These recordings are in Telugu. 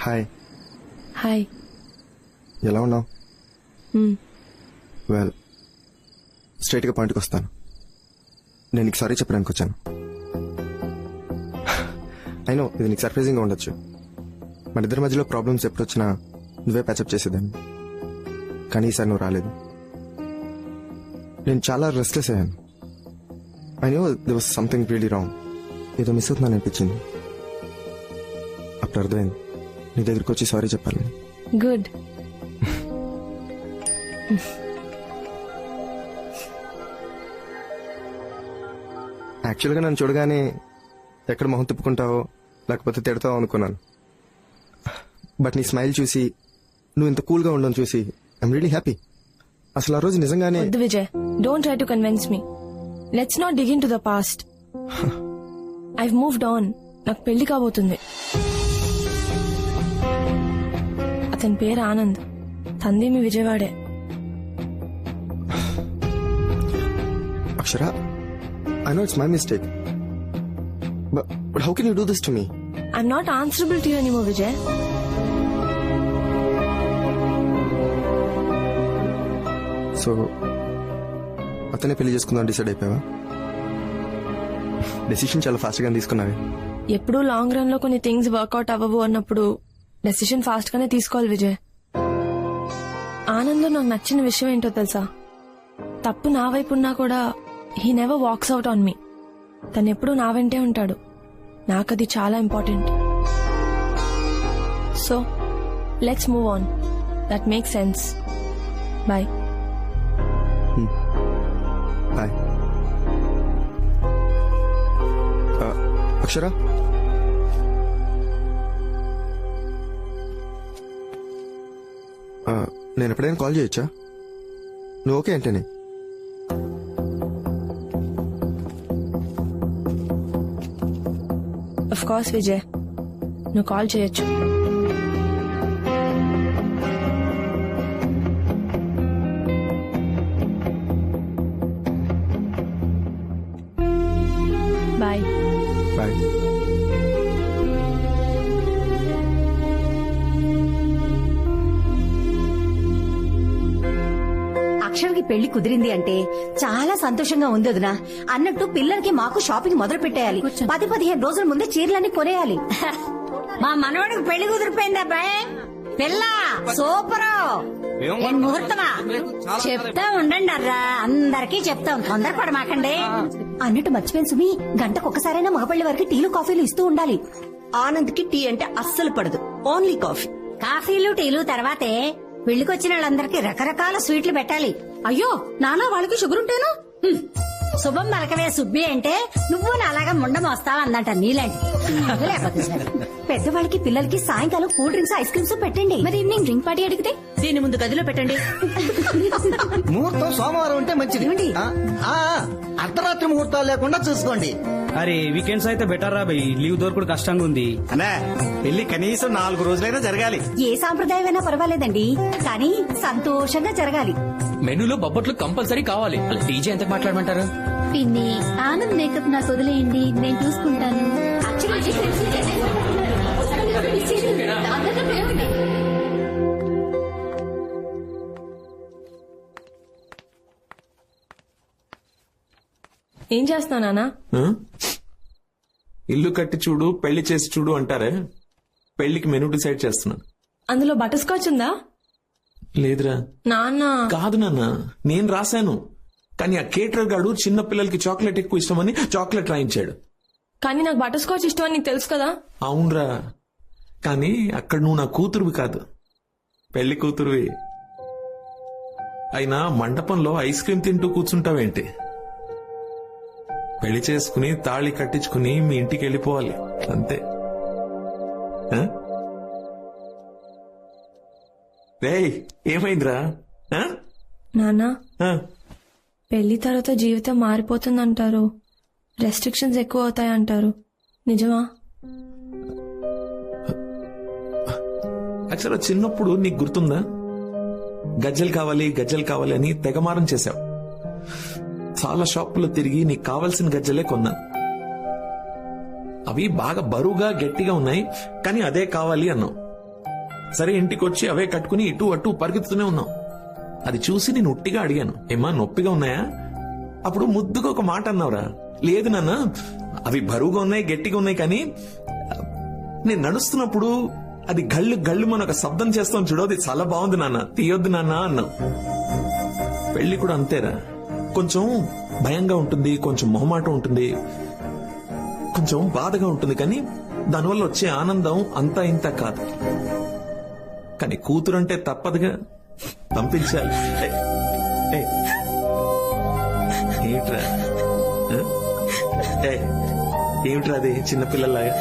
హాయ్. హాయ్. ఎలా ఉన్నావు? వెల్, స్ట్రైట్గా పాయింట్కి వస్తాను. నేను నీకు సారీ చెప్పడానికి వచ్చాను. అయినో ఇది నీకు సర్ప్రైజింగ్గా ఉండొచ్చు. మన ఇద్దరి మధ్యలో ప్రాబ్లమ్స్ ఎప్పుడొచ్చినా నువ్వే ప్యాచప్ చేసేదాన్ని. కానీ ఈసారి నువ్వు రాలేదు. నేను చాలా రెస్ట్లెస్ అయ్యాను. I know they was something really wrong. ఏదో మిస్ అవుతుందని అనిపించింది. అప్పుడు అర్థమైంది నీ దగ్గరికి వచ్చి సారీ చెప్పాలి. గుడ్. యాక్చువల్గా నన్ను చూడగానే ఎక్కడ మొహం తిప్పుకుంటావో లేకపోతే తిడతావో అనుకున్నాను. బట్ నీ స్మైల్ చూసి నువ్వు ఇంత కూల్గా ఉండని చూసి ఐఎమ్ రియలీ హ్యాపీ. అసలు ఆ రోజు నిజంగానే వద్దు Vijay, don't try to convince me. Let's not dig in to the past. I've moved on. నాకు పెళ్లి కాబోతుంది. అతని పేరు ఆనంద్. తంది మీ విజయవాడే. అక్షర, I know it's my mistake. But how can you do this to me? I'm not answerable to you anymore, Vijay. So, అతనే పెళ్లి చేసుకుందాం డిసైడ్ అయిపోయావా? డెసిషన్ చాలా ఫాస్ట్ గా తీసుకున్నావే. ఎప్పుడూ లాంగ్ రన్ లో కొన్ని థింగ్స్ వర్కౌట్ అవ్వవు అన్నప్పుడు డెసిషన్ ఫాస్ట్ గానే తీసుకోవాలి విజయ్. ఆనంద్ లో నాకు నచ్చిన విషయం ఏంటో తెలుసా? తప్పు నా వైపు ఉన్నా కూడా he never walks out on me. తను ఎప్పుడూ నా వెంటే ఉంటాడు. నాకది చాలా important. So let's move on. That make sense. Bye. Bye. Akshara, నేను ఎప్పుడైనా కాల్ చేయొచ్చా? నువ్వు ఓకే అంటేనే. ఆఫ్ కోర్స్ విజయ్, నువ్వు కాల్ చేయొచ్చు. బాయ్. బాయ్. అక్షర్కి పెళ్లి కుదిరింది అంటే చాలా సంతోషంగా ఉంది వదినా. అన్నట్టు పిల్లలకి మాకు షాపింగ్ మొదలు పెట్టేయాలి. 10-15 రోజుల ముందే చీరలన్నీ కొనేయాలి. మా మనవడికి పెళ్లి కుదిరిపోయింది అబ్బాయి. పిల్ల సూపరు. ముహూర్తమా చెప్తా ఉండండి అర్రా. అందరికీ చెప్తాం, తొందరపడమాకండి. అన్నట్టు మర్చిపోయిన సుమి, గంటకు ఒక్కసారైనా మగపల్లి వారికి టీలు కాఫీలు ఇస్తూ ఉండాలి. ఆనంద్ కి టీ అంటే అస్సలు పడదు, ఓన్లీ కాఫీ. కాఫీలు టీలు తర్వాతే పెళ్లికొచ్చిన వాళ్ళందరికీ రకరకాల స్వీట్లు పెట్టాలి. అయ్యో నానా వాళ్ళకి షుగర్ ఉంటేను. శుభం పలకవే సుబ్బి అంటే నువ్వు అలాగా ముండం వస్తావా అందంట నీలాంటి. లేకపోతే సరే. పెద్దవాళ్ళకి పిల్లలకి సాయంకాలం కూల్ డ్రింక్స్ ఐస్ క్రీమ్స్ పెట్టండి. మరి ఈవినింగ్ డ్రింక్ పార్టీ అడిగితే దీని ముందు గదిలో పెట్టండి. ముహూర్తం సోమవారం ఉంటే మంచిది. అర్ధరాత్రి ముహూర్తాలు లేకుండా చూసుకోండి. అరే వీకెండ్స్ అయితే బెటర్ రా బై. లీవ్ దొరకడు కష్టంగా ఉంది. అనే పెళ్లి కనీసం 4 రోజులైనా జరగాలి. ఏ సాంప్రదాయమైనా పర్వాలేదండి, కానీ సంతోషంగా జరగాలి. మెనూలో బొబ్బట్లు కంపల్సరీ కావాలి. డీజే ఎంత మాట్లాడమంటారు? పిన్ని, ఆనంద్ మేకప్ నాకు వదిలేయండి, నేను చూసుకుంటాను. ఏం చేస్తున్నావు నాన్న? ఇల్లు కట్టి చూడు పెళ్లి చేసి చూడు అంటారే, పెళ్లికి మెనూ డిసైడ్ చేస్తున్నాను. అందులో బటర్ స్కాచ్ ఉందా? లేదురా. నాన్న కాదు నాన్న, నేను రాశాను. కానీ ఆ కేటర్ గాడు చిన్న పిల్లలకి చాక్లెట్ ఎక్కువ ఇష్టమని చాక్లెట్ రాయించాడు. కానీ నాకు బటర్ స్కాచ్ ఇష్టం అని నీకు తెలుసు కదా. అవునరా, కానీ అక్కడ నువ్వు నా కూతురువి కాదు, పెళ్లి కూతురువి. అయినా మండపంలో ఐస్ క్రీమ్ తింటూ కూర్చుంటావేంటి? పెళ్లి చేసుకుని తాళి కట్టించుకుని మీ ఇంటికి వెళ్ళిపోవాలి అంతే. రేయ్ ఏమైందిరా? నాన్న, పెళ్లి తర్వాత జీవితం మారిపోతుందంటారు, రెస్ట్రిక్షన్స్ ఎక్కువ అవుతాయంటారు, నిజమా? అక్షర, చిన్నప్పుడు నీకు గుర్తుందా? గజ్జలు కావాలి అని తెగమారం చేశావు. చాలా షాపుల్లో తిరిగి నీకు కావాల్సిన గజ్జలే కొన్నా. అవి బాగా బరువుగా గట్టిగా ఉన్నాయి, కానీ అదే కావాలి అన్నావు. సరే ఇంటికి వచ్చి అవే కట్టుకుని ఇటు అటు పరిగెత్తుతూనే ఉన్నాం. అది చూసి నేను ఉట్టిగా అడిగాను, ఏమా నొప్పిగా ఉన్నాయా? అప్పుడు ముద్దుగా ఒక మాట అన్నావురా, లేదు నాన్న అవి బరువుగా ఉన్నాయి గట్టిగా ఉన్నాయి, కానీ నేను నడుస్తున్నప్పుడు అది గళ్ళు గళ్ళు మన ఒక శబ్దం చేస్తాం చూడు, అది చాలా బాగుంది నాన్న, తీయొద్దు నాన్న అన్నావు. పెళ్లి కూడా అంతేరా, కొంచెం భయంగా ఉంటుంది, కొంచెం మొహమాటం ఉంటుంది, కొంచెం బాధగా ఉంటుంది, కానీ దానివల్ల వచ్చే ఆనందం అంతా ఇంత కాదు. కానీ కూతురంటే తప్పదుగా, పంపించాలి. ఏమిట్రా ఏమిట్రా అది చిన్నపిల్లలాగా?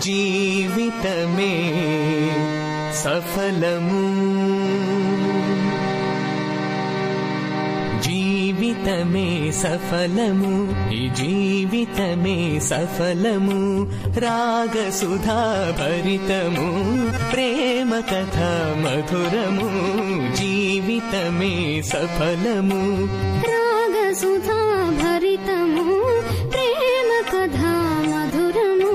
జీవితమే సఫలము, జీవితమే సఫలము, ఈ జీవితమే సఫలము, రాగసుధా భరితము, ప్రేమ కథ మధురము, జీవితమే సఫలము, రాగసుధా భరితము, ప్రేమ కథా మధురము,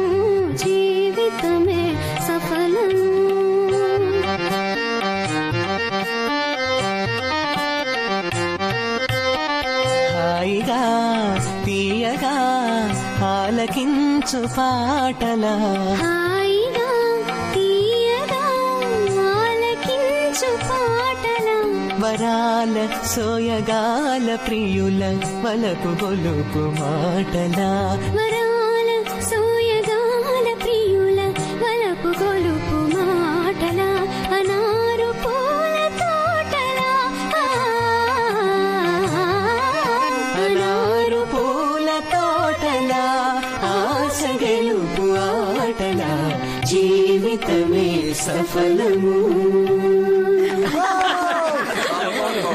జీవితమే సఫలము. హాయిగా తీయగా ఆలకించు పాటలా, హాయిగా తీయగా ఆలకించు పాటలా, వరాల సోయగాల ప్రియుల వలపు గొలుపు మాటలా, వరాల సోయగాల ప్రియుల వలపు గొలుపు మాటలా, అనారు పూల తోటలా, అనారు పూల తోటలా, ఆశ గెలుపు ఆటలా, జీవితమే సఫలము.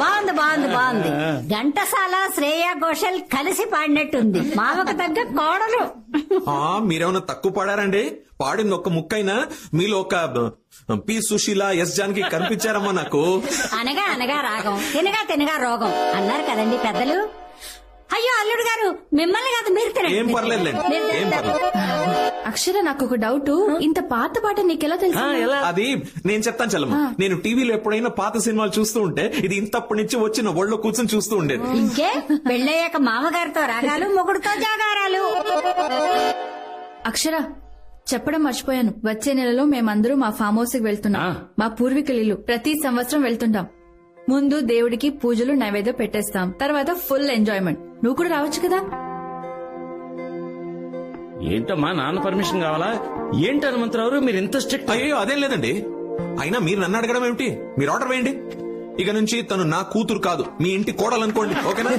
బాగుంది బాగుంది బాగుంది. ఘంటసాల శ్రేయా ఘోషల్ కలిసి పాడినట్టుంది. మామకు తగ్గ కోడలు. మీరేమన్నా తక్కువ పాడారండి? పాడింది ఒక్క ముక్కైనా మీలో ఒక పి సుశీల, ఎస్ జానకి కనిపించారమ్మా నాకు. అనగా అనగా రాగం, తినగా తినగా రోగం అన్నారు కదండి పెద్దలు. అయ్యో అల్లుడు గారు, మిమ్మల్ని కాదు మీరు తినండి. ఏం పర్లేదులేండి, ఏం పర్లేదు. అక్షర, నాకు ఒక డౌట్. ఇంత పాత పాట నీకెలా తెలుసు? అది నేను చెప్తాను చల్లమ్మ. నేను టీవీలో ఎప్పుడైనా పాత సినిమాలు చూస్తూ ఉంటే ఇది ఇంతప్పటి నుంచి వచ్చి నా ఒళ్ళో కూర్చొని చూస్తూ ఉండేది. ఇంకే పెళ్ళయ్యాక మామగారితో రాగాలు, మొగుడుతో జాగారాలు. అక్షర, చెప్పడం మర్చిపోయాను. వచ్చే నెలలో మేమందరూ మా ఫామ్ హౌస్ కి వెళ్తున్నాం. మా పూర్వీకుల ఇల్లు. ప్రతి సంవత్సరం వెళ్తుంటాం. ముందు దేవుడికి పూజలు నైవేద్యం పెట్టేస్తాం, తర్వాత ఫుల్ ఎంజాయ్మెంట్. నువ్వు కూడా రావచ్చు కదా? ఏంటమ్మా, నాన్న పర్మిషన్ కావాలా? ఏంటి హనుమంతరావు మీరు ఇంత స్ట్రిక్ట్? అయ్యో అదేం లేదండి. అయినా మీరు నన్ను అడగడం ఏమిటి? మీరు ఆర్డర్ వేయండి. ఇక నుంచి తను నా కూతురు కాదు, మీ ఇంటి కోడలనుకోండి. ఓకేనా?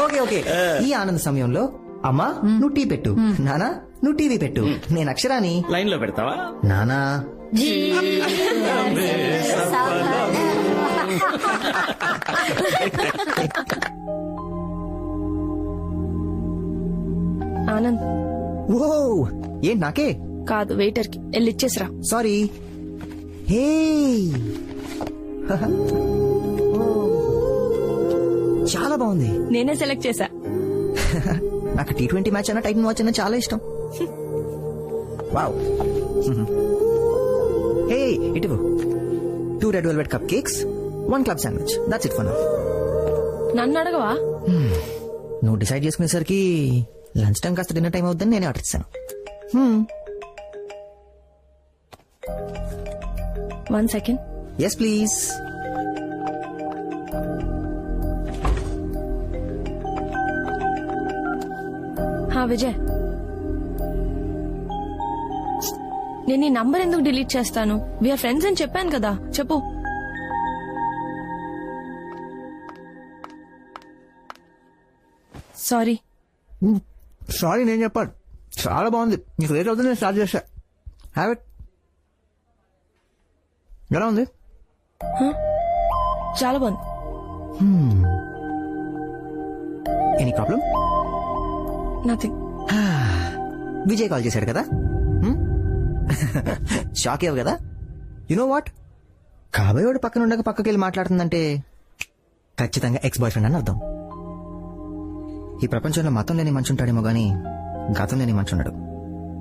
Okay okay. ఈ ఆనంద సమయంలో అమ్మా నువ్వు టీ పెట్టు, నానా నువ్వు టీవీ పెట్టు, నేను అక్షరాని లైన్ లో పెడతావా? నానా ఆనంద్. ఓ ఏంటి నాకే కాదు, వెయిటర్ కి వెళ్ళి ఇచ్చేసిరా. సారీ. హే చాలా బాగుంది. నేనే సెలెక్ట్ చేశా. నాకు T20 మ్యాచ్ అన్న టైటన్ వాచ్ అన్న చాలా ఇష్టం. వావ్. హే ఇటు 2 red velvet cup cakes, 1 club sandwich. That's it for now. నన్ను అడగవా? నువ్వు డిసైడ్ చేసుకునేసరికి లంచ్ టైం కాస్త డిన్నర్ టైం అవుతుందని నేనే ఆర్డర్ ఇస్తాను. 1 సెకండ్. Yes please. విజయ్, నేను ఈ నంబర్ ఎందుకు డిలీట్ చేస్తాను? వీఆర్ ఫ్రెండ్స్ అని చెప్పాను కదా. చెప్పు. సారీ. సారీ నేను చెప్పాను. చాలా బాగుంది. నీకు లేట్ అవుతుంది, నేను స్టార్ట్ చేశా. Have it. ఎలా ఉంది? చాలా బాగుంది. Any problem? Nothing. Vijay call చేశాడు కదా. షాక్ అయ్యావు కదా? యు నో వాట్, కాబోయేవాడు పక్కన ఉండగా పక్కకి వెళ్ళి మాట్లాడుతుందంటే ఖచ్చితంగా ఎక్స్ బాయ్ ఫ్రెండ్ అని అర్థం. ఈ ప్రపంచంలో మతం లేని మనిషి ఉంటాడేమో గానీ గతం లేని మనిషి ఉండడు.